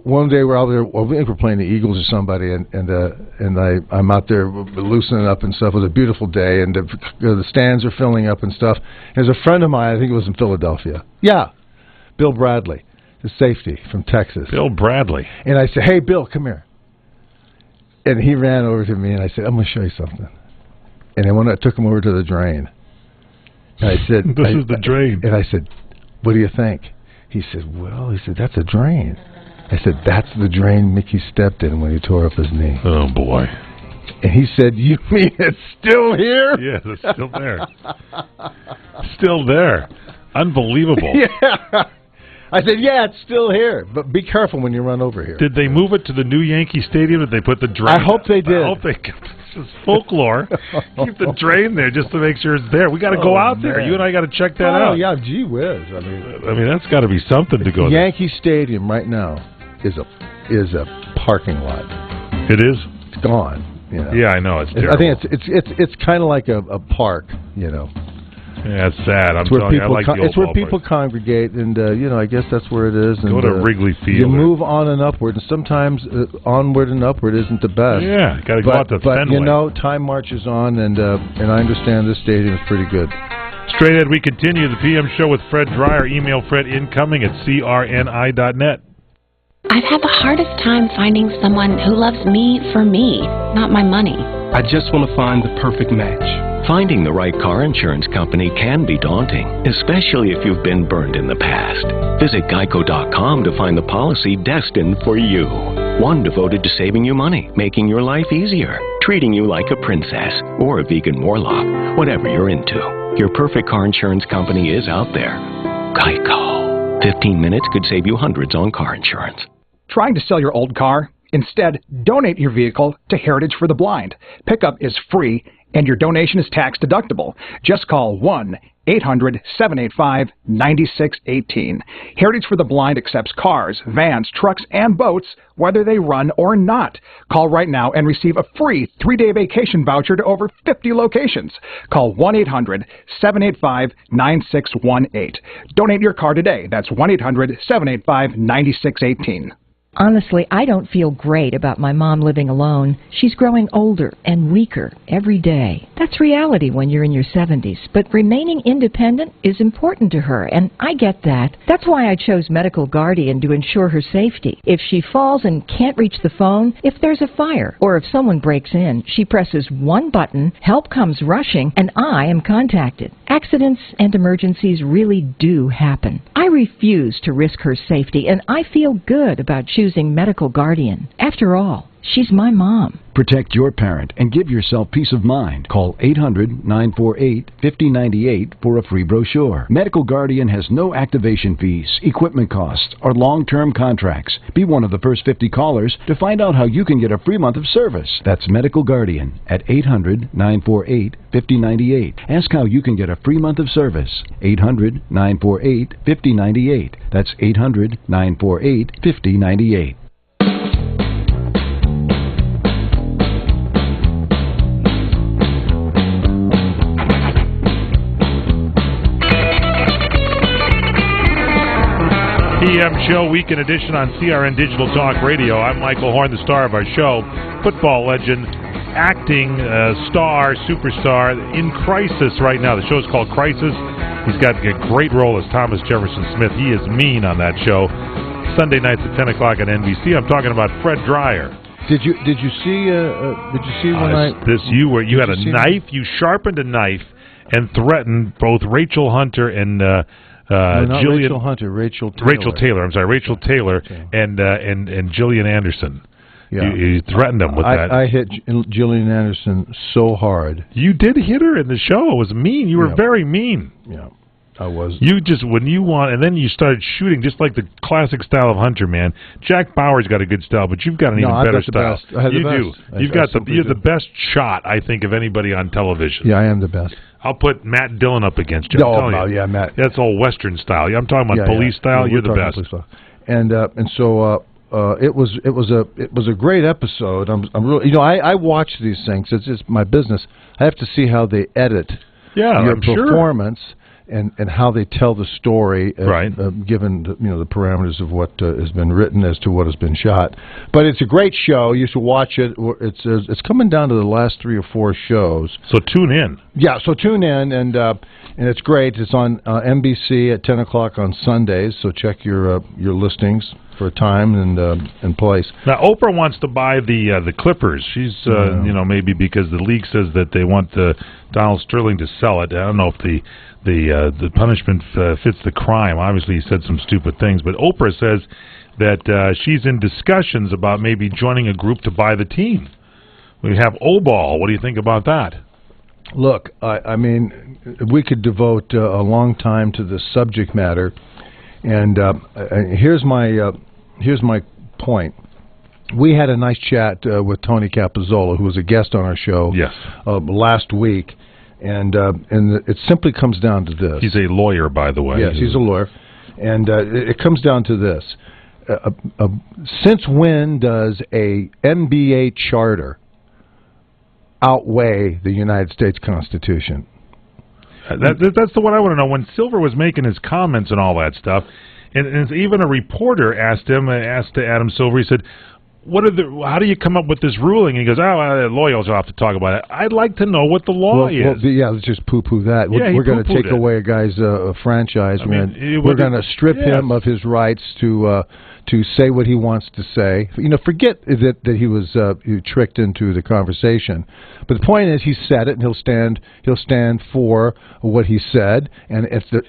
S1: one day we're out there. I think we're playing the Eagles or somebody, and I'm out there loosening up and stuff. It was a beautiful day, and the stands are filling up and stuff. There's a friend of mine. I think it was in Philadelphia. Yeah, Bill Bradley, the safety from Texas.
S2: Bill Bradley.
S1: And I said, "Hey, Bill, come here." And he ran over to me, and I said, "I'm going to show you something." And then when I took him over to the drain, and I said,
S2: "This is the drain."
S1: And I said, "What do you think?" He said, "Well," he said, "that's a drain." I said, "That's the drain Mickey stepped in when he tore up his knee."
S2: Oh, boy.
S1: And he said, "You mean it's still here?"
S2: Yes, it's still there. Still there. Unbelievable.
S1: Yeah. I said, yeah, it's still here, but be careful when you run over here.
S2: Did they move it to the new Yankee Stadium? Did they put the drain?
S1: I hope they did.
S2: I hope they This is folklore. Keep the drain there just to make sure it's there. We got to go out there. You and I got to check that out.
S1: Oh, yeah, gee whiz. I mean,
S2: that's got to be something to go there.
S1: Yankee Stadium right now is a parking lot.
S2: It is?
S1: It's gone. You know.
S2: Yeah, I know. It's terrible.
S1: I think it's kind of like a park, you know.
S2: Yeah, it's sad. I'm
S1: telling
S2: you, I like the old
S1: it's where
S2: ballpark.
S1: people congregate, and you know, I guess that's where it is. And,
S2: go to Wrigley Field.
S1: You move on and upward, and sometimes onward and upward isn't the best.
S2: Yeah, got to go out to
S1: But
S2: Fenway.
S1: you know, time marches on, and I understand this stadium is pretty good.
S2: Straight ahead, we continue the PM show with Fred Dryeri. Email Fred incoming at crni.net.
S17: I've had the hardest time finding someone who loves me for me, not my money.
S18: I just want to find the perfect match.
S19: Finding the right car insurance company can be daunting, especially if you've been burned in the past. Visit Geico.com to find the policy destined for you. One devoted to saving you money, making your life easier, treating you like a princess or a vegan Morlock, whatever you're into. Your perfect car insurance company is out there. Geico. 15 minutes could save you hundreds on car insurance.
S20: Trying to sell your old car? Instead, donate your vehicle to Heritage for the Blind. Pickup is free, and your donation is tax deductible. Just call 1-800-785-9618. Heritage for the Blind accepts cars, vans, trucks, and boats, whether they run or not. Call right now and receive a free 3-day vacation voucher to over 50 locations. Call 1-800-785-9618. Donate your car today. That's 1-800-785-9618.
S21: Honestly, I don't feel great about my mom living alone. She's growing older and weaker every day. That's reality when you're in your 70s, but remaining independent is important to her, and I get that. That's why I chose Medical Guardian to ensure her safety. If she falls and can't reach the phone, if there's a fire, or if someone breaks in, she presses one button, help comes rushing, and I am contacted. Accidents and emergencies really do happen. I refuse to risk her safety, and I feel good about choosing Medical Guardian. After all, she's my mom.
S22: Protect your parent and give yourself peace of mind. Call 800-948-5098 for a free brochure. Medical Guardian has no activation fees, equipment costs, or long-term contracts. Be one of the first 50 callers to find out how you can get a free month of service. That's Medical Guardian at 800-948-5098. Ask how you can get a free month of service. 800-948-5098. That's 800-948-5098.
S2: PM Show Weekend Edition on CRN Digital Talk Radio. I'm Michael Horn, the star of our show. Football legend, acting star, superstar, in crisis right now. The show's called Crisis. He's got a great role as Thomas Jefferson Smith. He is mean on that show. Sunday nights at 10 o'clock on NBC. I'm talking about Fred Dryeri.
S1: Did you see when
S2: you had a knife? You sharpened a knife and threatened both Rachel Hunter and
S1: not
S2: Jillian
S1: Rachel Hunter, Rachel Taylor.
S2: Rachel Taylor and Jillian Anderson.
S1: Yeah.
S2: You threatened them with that.
S1: I hit Jillian Anderson so hard.
S2: You did hit her in the show. It was mean. You were very mean.
S1: Yeah, I was.
S2: You just, when you want, and then you started shooting just like the classic style of Hunter, man. Jack Bauer's got a good style, but you've got an even better style.
S1: You
S2: do. You've got the best shot, I think, of anybody on television.
S1: Yeah, I am the best.
S2: I'll put Matt Dillon up against you.
S1: Yeah, Matt.
S2: That's all Western style. I'm talking about police style. You're the best.
S1: And so it was a great episode. I'm really, I watch these things. It's just my business. I have to see how they edit your performance. And how they tell the story, given the parameters of what has been written as to what has been shot. But it's a great show. You should watch it. It's coming down to the last 3 or 4 shows.
S2: So tune in.
S1: Yeah, so tune in, and it's great. It's on NBC at 10 o'clock on Sundays. So check your listings for time and place.
S2: Now Oprah wants to buy the Clippers. She's maybe because the league says that they want Donald Sterling to sell it. I don't know if the punishment fits the crime. Obviously, he said some stupid things, but Oprah says that she's in discussions about maybe joining a group to buy the team. We have O-Ball. What do you think about that?
S1: Look, I mean, we could devote a long time to this subject matter. And here's my point. We had a nice chat with Tony Capozzola, who was a guest on our show last week, and it simply comes down to this.
S2: He's a lawyer, by the way.
S1: Yes, he's a lawyer, and it comes down to this. Since when does a NBA charter outweigh the United States Constitution?
S2: That's the one I want to know. When Silver was making his comments and all that stuff, and even a reporter asked Adam Silver, he said, how do you come up with this ruling? And he goes, lawyers will have to talk about it. I'd like to know what the law is.
S1: Well, let's just poo-poo that. We're going to take away a guy's franchise. We're going to strip him of his rights to say what he wants to say. Forget that he was tricked into the conversation. But the point is, he said it, and he'll stand for what he said. And if the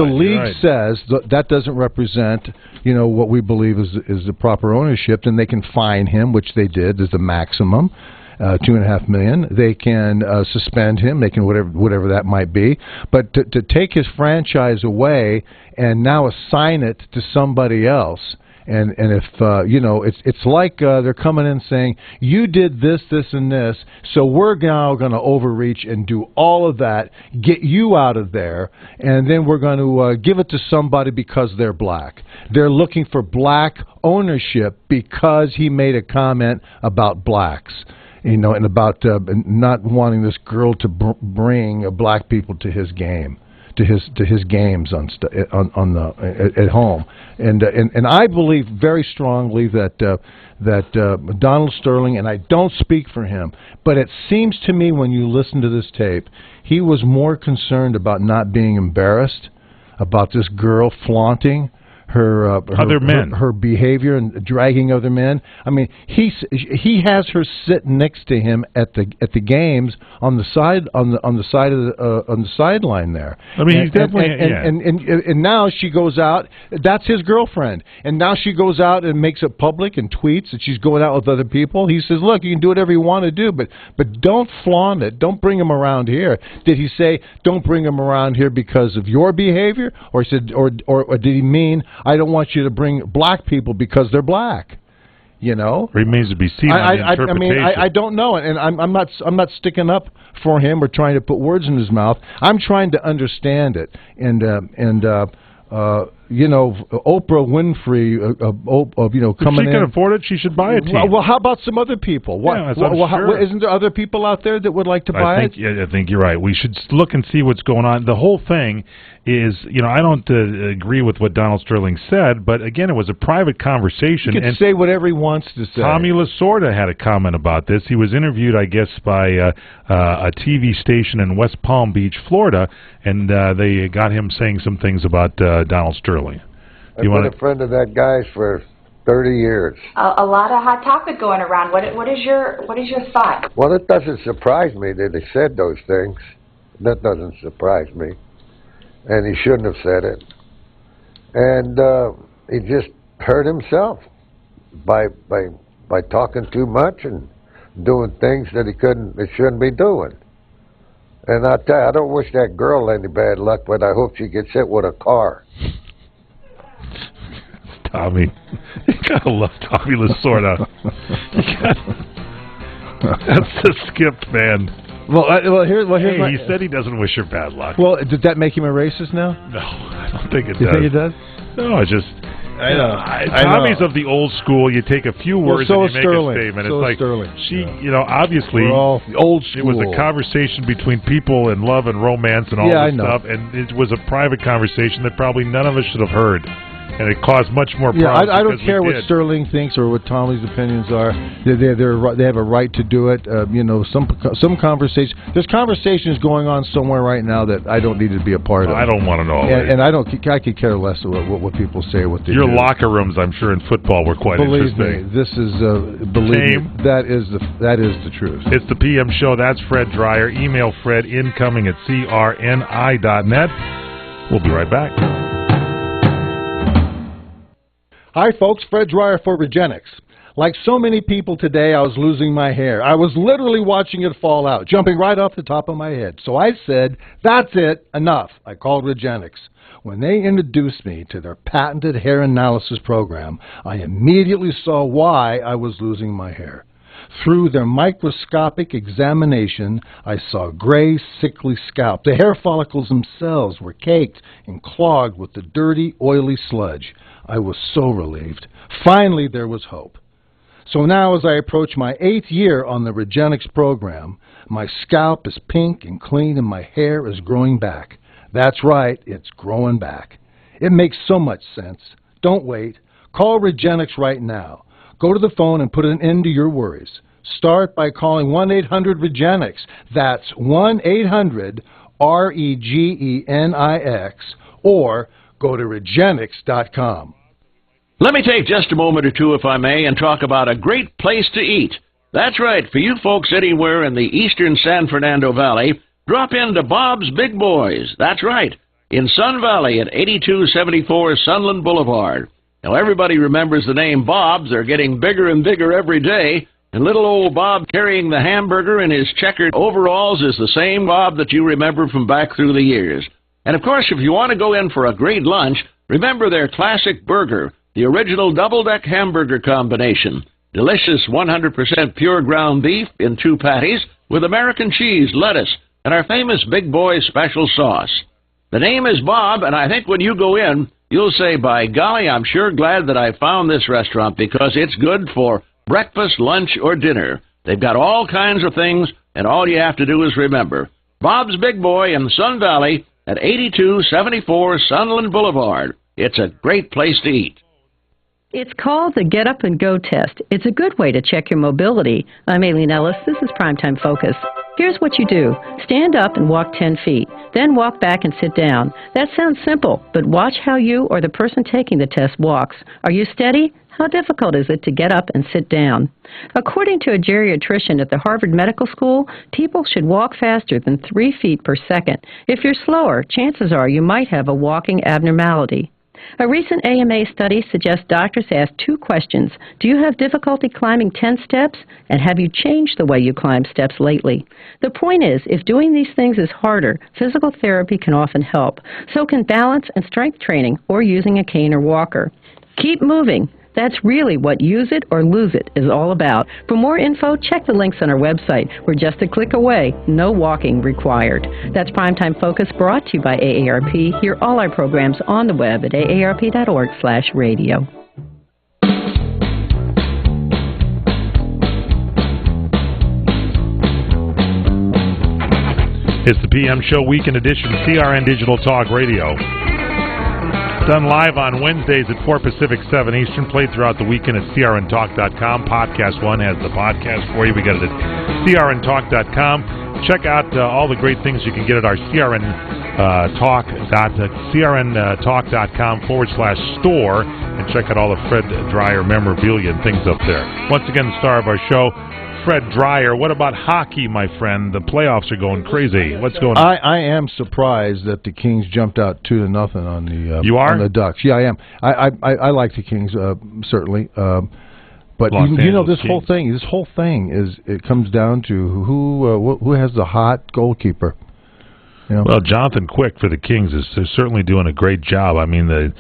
S1: league says that doesn't represent what we believe is the proper ownership, then they can fine him, which they did as the maximum. $2.5 million. They can suspend him. They can whatever that might be. But to take his franchise away and now assign it to somebody else, and if it's like they're coming in saying, you did this, and this, so we're now going to overreach and do all of that, get you out of there, and then we're going to give it to somebody because they're black. They're looking for black ownership because he made a comment about blacks. And about not wanting this girl to bring black people to his game, to his games at home, and I believe very strongly that Donald Sterling, and I don't speak for him, but it seems to me when you listen to this tape, he was more concerned about not being embarrassed, about this girl flaunting her behavior and dragging other men. I mean, he has her sit next to him at the games on the sideline there. I mean, he's definitely and now she goes out. That's his girlfriend, and now she goes out and makes it public and tweets that she's going out with other people. He says, "Look, you can do whatever you want to do, but don't flaunt it. Don't bring him around here." Did he say, "Don't bring him around here because of your behavior," or he said, or did he mean, "I don't want you to bring black people because they're black"? Remains to be seen. I mean, I don't know, and I'm not sticking up for him or trying to put words in his mouth. I'm trying to understand it, and Oprah Winfrey, coming in.
S2: If she can afford it, she should buy a team.
S1: Well, how about some other people? Isn't there other people out there that would like to buy it?
S2: I think you're right. We should look and see what's going on. The whole thing is, I don't agree with what Donald Sterling said, but again, it was a private conversation.
S1: He can say whatever he wants to say.
S2: Tommy Lasorda had a comment about this. He was interviewed, I guess, by a TV station in West Palm Beach, Florida, and they got him saying some things about Donald Sterling.
S3: I've been a friend of that guy's for 30 years.
S4: A lot of hot topic going around. What is your thought?
S3: Well, it doesn't surprise me that he said those things. That doesn't surprise me. And he shouldn't have said it. And he just hurt himself by talking too much and doing things that he shouldn't be doing. And I tell you, I don't wish that girl any bad luck, but I hope she gets hit with a car.
S2: Tommy, you gotta love Tommy Lasorda. That's the Skip man.
S1: Here's
S2: he said he doesn't wish her bad luck.
S1: Well, did that make him a racist now?
S2: No, I don't think it does.
S1: You think it does?
S2: No, I just... Tommy's of the old school. You take a few words and you make a statement.
S1: So
S2: it's like
S1: Sterling.
S2: Obviously,
S1: we're all old school.
S2: It was a conversation between people and love and romance and all this stuff, and it was a private conversation that probably none of us should have heard. And it caused much more problems.
S1: I don't care what Sterling thinks or what Tommy's opinions are. They have a right to do it. Some conversation. There's conversations going on somewhere right now that I don't need to be a part of.
S2: I don't want to know.
S1: And I could care less what people say. What they
S2: Your
S1: do.
S2: Locker rooms, I'm sure, in football were quite interesting.
S1: Believe me, this is that is the truth.
S2: It's the PM show. That's Fred Dryeri. Email Fred incoming at crni.net. We'll be right back.
S1: Hi, folks. Fred Dryeri for Regenix. Like so many people today, I was losing my hair. I was literally watching it fall out, jumping right off the top of my head. So I said, that's it, enough. I called Regenix. When they introduced me to their patented hair analysis program, I immediately saw why I was losing my hair. Through their microscopic examination, I saw gray, sickly scalp. The hair follicles themselves were caked and clogged with the dirty, oily sludge. I was so relieved. Finally, there was hope. So now, as I approach my 8th year on the Regenix program, my scalp is pink and clean and my hair is growing back. That's right, it's growing back. It makes so much sense. Don't wait. Call Regenix right now. Go to the phone and put an end to your worries. Start by calling 1-800-REGENIX. That's 1-800-REGENIX, or go to Regenix.com.
S5: Let me take just a moment or two, if I may, and talk about a great place to eat. That's right, for you folks anywhere in the eastern San Fernando Valley, drop into Bob's Big Boys. That's right, in Sun Valley at 8274 Sunland Boulevard. Now, everybody remembers the name Bob's. They're getting bigger and bigger every day. And little old Bob carrying the hamburger in his checkered overalls is the same Bob that you remember from back through the years. And, of course, if you want to go in for a great lunch, remember their classic burger, the original double-deck hamburger combination. Delicious 100% pure ground beef in 2 patties with American cheese, lettuce, and our famous Big Boy special sauce. The name is Bob, and I think when you go in, you'll say, by golly, I'm sure glad that I found this restaurant because it's good for breakfast, lunch, or dinner. They've got all kinds of things, and all you have to do is remember. Bob's Big Boy in Sun Valley at 8274 Sunland Boulevard. It's a great place to eat.
S6: It's called the Get Up and Go test. It's a good way to check your mobility. I'm Aileen Ellis. This is Primetime Focus. Here's what you do. Stand up and walk 10 feet. Then walk back and sit down. That sounds simple, but watch how you or the person taking the test walks. Are you steady? How difficult is it to get up and sit down? According to a geriatrician at the Harvard Medical School, people should walk faster than 3 feet per second. If you're slower, chances are you might have a walking abnormality. A recent AMA study suggests doctors ask 2 questions. Do you have difficulty climbing 10 steps? And have you changed the way you climb steps lately? The point is, if doing these things is harder, physical therapy can often help. So can balance and strength training or using a cane or walker. Keep moving. That's really what Use It or Lose It is all about. For more info, check the links on our website. We're just a click away. No walking required. That's Primetime Focus, brought to you by AARP. Hear all our programs on the web at aarp.org/radio.
S2: It's the PM Show Weekend Edition, CRN Digital Talk Radio. Done live on Wednesdays at 4 Pacific, 7 Eastern. Played throughout the weekend at crntalk.com. Podcast 1 has the podcast for you. We got it at crntalk.com. Check out all the great things you can get at our crntalk.com/store, and check out all the Fred Dryeri memorabilia and things up there. Once again, the star of our show, Fred Dryeri. What about hockey, my friend? The playoffs are going crazy. What's going on?
S1: I am surprised that the Kings jumped out 2-0 on the
S2: you are?
S1: on the Ducks. Yeah, I am. I like the Kings certainly, but you know this whole thing. This whole thing is it comes down to who has the hot goalkeeper. You know?
S2: Well, Jonathan Quick for the Kings is certainly doing a great job. I mean, the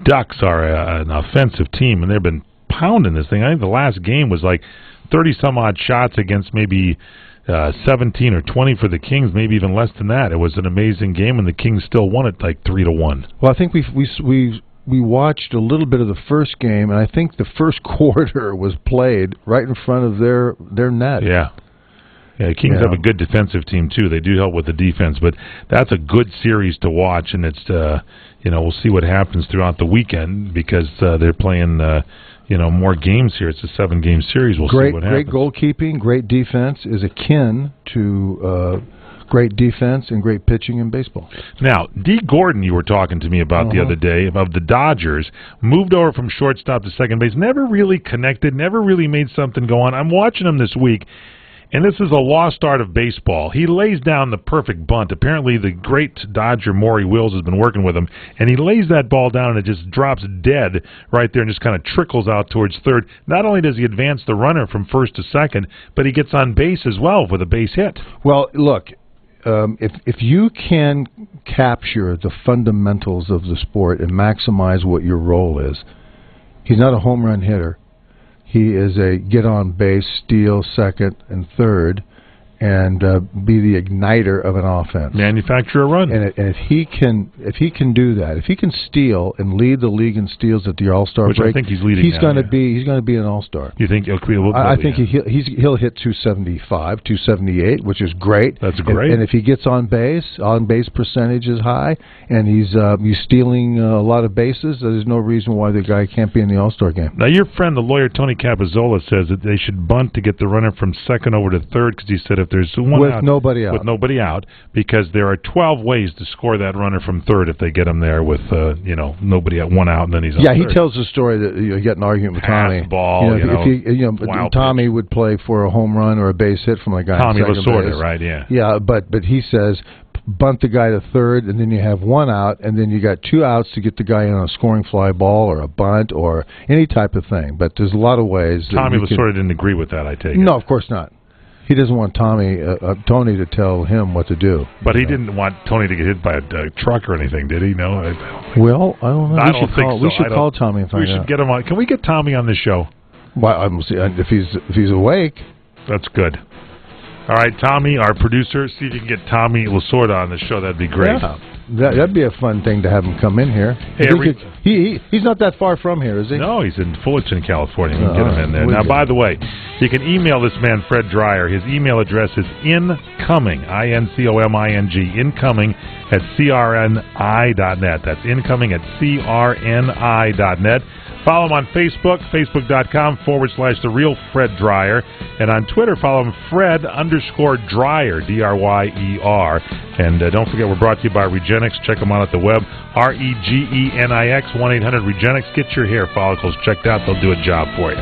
S2: Ducks are an offensive team, and they've been pounding this thing. I think the last game was like 30-some-odd shots against maybe 17 or 20 for the Kings, maybe even less than that. It was an amazing game, and the Kings still won it like 3-1.
S1: Well, I think we watched a little bit of the first game, and I think the first quarter was played right in front of their net.
S2: Yeah. Yeah, the Kings have a good defensive team, too. They do help with the defense, but that's a good series to watch, and it's, we'll see what happens throughout the weekend because they're playing more games here. It's a 7-game series. We'll see what happens.
S1: Great goalkeeping, great defense is akin to great defense and great pitching in baseball.
S2: Now, D. Gordon, you were talking to me about the other day, of the Dodgers, moved over from shortstop to second base, never really connected, never really made something go on. I'm watching him this week, and this is a lost art of baseball. He lays down the perfect bunt. Apparently, the great Dodger Maury Wills has been working with him, and he lays that ball down, and it just drops dead right there and just kind of trickles out towards third. Not only does he advance the runner from first to second, but he gets on base as well with a base hit.
S1: Well, look, if you can capture the fundamentals of the sport and maximize what your role is, he's not a home run hitter. He is a get on base, steal second and third, and be the igniter of an offense.
S2: Manufacture a run.
S1: And if he can do that, if he can steal and lead the league in steals at the All-Star break,
S2: I think he's leading.
S1: He's going to be an All-Star.
S2: You think he'll be a little
S1: I think he'll hit 275, 278, which is great.
S2: That's great.
S1: And if he gets on base percentage is high, and he's stealing a lot of bases, there's no reason why the guy can't be in the All-Star game.
S2: Now, your friend, the lawyer Tony Capizzola, says that they should bunt to get the runner from second over to third, because he said if there's one
S1: with
S2: out,
S1: nobody out,
S2: because there are 12 ways to score that runner from third if they get him there with nobody at one out, and then he's on
S1: third. He tells the story that you get an argument with Tommy.
S2: Ball,
S1: if Tommy would play for a home run or a base hit from a guy.
S2: Tommy
S1: second
S2: Lasorda,
S1: base.
S2: right? Yeah.
S1: Yeah, but he says bunt the guy to third, and then you have one out, and then you got 2 outs to get the guy in on a scoring fly ball or a bunt or any type of thing. But there's a lot of ways.
S2: Tommy Lasorda didn't agree with that, I take it.
S1: No, of course not. He doesn't want Tony to tell him what to do.
S2: But he didn't want Tony to get hit by a truck or anything, did he? No.
S1: Well, I don't know.
S2: I don't think so.
S1: We should call Tommy and find out.
S2: We should get him on. Can we get Tommy on the show?
S1: Well, if he's awake.
S2: That's good. All right, Tommy, our producer, see if you can get Tommy Lasorda on the show. That'd be great.
S1: Yeah. That'd be a fun thing to have him come in here.
S2: Hey,
S1: he's not that far from here, is he?
S2: No, he's in Fullerton, California. We can get him in there. Now, by the way, you can email this man, Fred Dryeri. His email address is incoming, INCOMING, incoming at crni.net. That's incoming at crni.net. Follow him on Facebook, facebook.com/The Real Fred Dryeri. And on Twitter, follow him Fred_Dryeri, DRYER. And don't forget, we're brought to you by Regenix. Check them out at the web, REGENIX, 1-800-REGENIX. Get your hair follicles checked out. They'll do a job for you.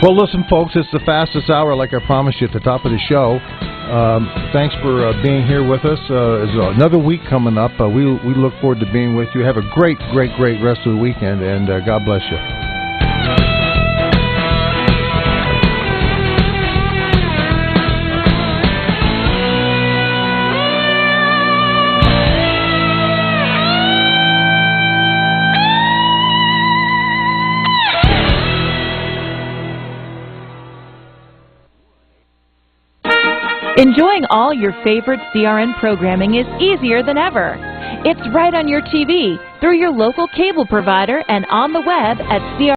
S1: Well, listen, folks, it's the fastest hour, like I promised you at the top of the show. Thanks for being here with us. There's another week coming up. We look forward to being with you. Have a great, great, great rest of the weekend, and God bless you.
S8: Enjoying all your favorite CRN programming is easier than ever. It's right on your TV, through your local cable provider, and on the web at CRN.